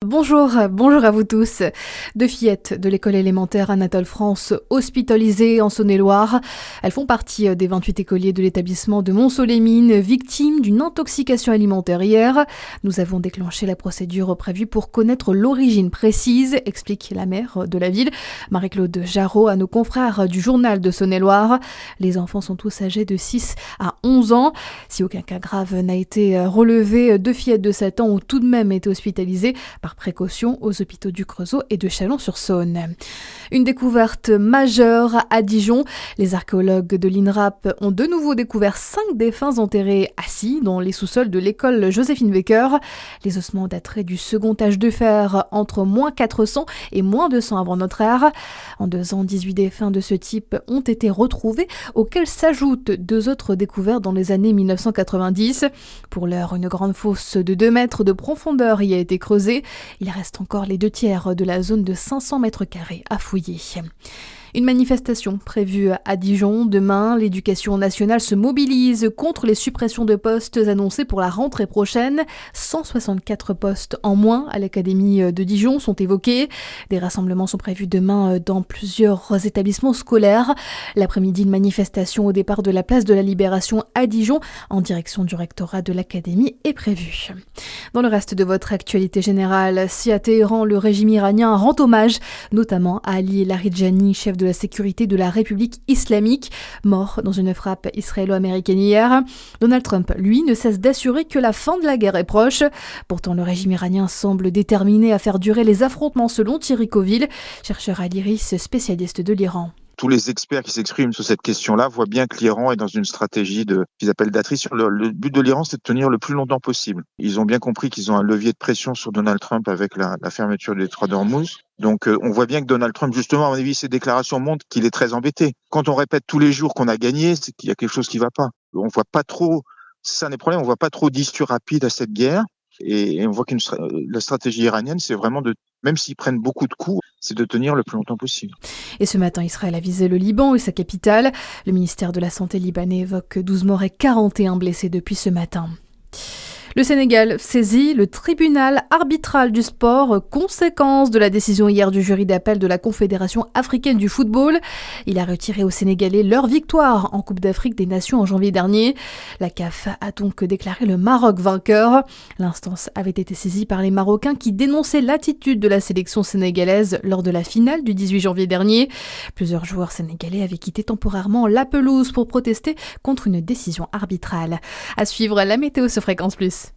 Bonjour à vous tous. Deux fillettes de l'école élémentaire Anatole France hospitalisées en Saône-et-Loire. Elles font partie des 28 écoliers de l'établissement de Mont-Solémine, victimes d'une intoxication alimentaire hier. Nous avons déclenché la procédure prévue pour connaître l'origine précise, explique la maire de la ville, Marie-Claude Jarraud, à nos confrères du journal de Saône-et-Loire. Les enfants sont tous âgés de 6 à 11 ans. Si aucun cas grave n'a été relevé, deux fillettes de 7 ans ont tout de même été hospitalisées par précaution aux hôpitaux du Creusot et de Chalon-sur-Saône. Une découverte majeure à Dijon. Les archéologues de l'INRAP ont de nouveau découvert 5 défunts enterrés assis dans les sous-sols de l'école Joséphine Baker. Les ossements dateraient du second âge de fer entre moins 400 et moins 200 avant notre ère. En 2 ans, 18 défunts de ce type ont été retrouvés, auxquels s'ajoutent 2 autres découverts dans les années 1990. Pour l'heure, une grande fosse de 2 mètres de profondeur y a été creusée. Il reste encore les 2/3 de la zone de 500 mètres carrés à fouiller. Une manifestation prévue à Dijon. Demain, l'éducation nationale se mobilise contre les suppressions de postes annoncées pour la rentrée prochaine. 164 postes en moins à l'Académie de Dijon sont évoqués. Des rassemblements sont prévus demain dans plusieurs établissements scolaires. L'après-midi, une manifestation au départ de la place de la Libération à Dijon en direction du rectorat de l'Académie est prévue. Dans le reste de votre actualité générale, si à Téhéran, le régime iranien rend hommage notamment à Ali Larijani, chef de la sécurité de la République islamique, mort dans une frappe israélo-américaine hier. Donald Trump, lui, ne cesse d'assurer que la fin de la guerre est proche. Pourtant, le régime iranien semble déterminé à faire durer les affrontements selon Thierry Coville, chercheur à l'IRIS, spécialiste de l'Iran. Tous les experts qui s'expriment sur cette question-là voient bien que l'Iran est dans une stratégie qu'ils appellent d'attrition. Le but de l'Iran, c'est de tenir le plus longtemps possible. Ils ont bien compris qu'ils ont un levier de pression sur Donald Trump avec la fermeture du détroit d'Ormuz. Donc on voit bien que Donald Trump, justement, à mon avis, ses déclarations montrent qu'il est très embêté. Quand on répète tous les jours qu'on a gagné, c'est qu'il y a quelque chose qui ne va pas. On voit pas trop, c'est un des problèmes, on voit pas trop d'issue rapide à cette guerre. Et on voit que la stratégie iranienne, c'est vraiment même s'ils prennent beaucoup de coups, c'est de tenir le plus longtemps possible. Et ce matin, Israël a visé le Liban et sa capitale. Le ministère de la Santé libanais évoque 12 morts et 41 blessés depuis ce matin. Le Sénégal saisit le tribunal arbitral du sport, conséquence de la décision hier du jury d'appel de la Confédération africaine du football. Il a retiré aux Sénégalais leur victoire en Coupe d'Afrique des Nations en janvier dernier. La CAF a donc déclaré le Maroc vainqueur. L'instance avait été saisie par les Marocains qui dénonçaient l'attitude de la sélection sénégalaise lors de la finale du 18 janvier dernier. Plusieurs joueurs sénégalais avaient quitté temporairement la pelouse pour protester contre une décision arbitrale. À suivre la météo sur Fréquence Plus.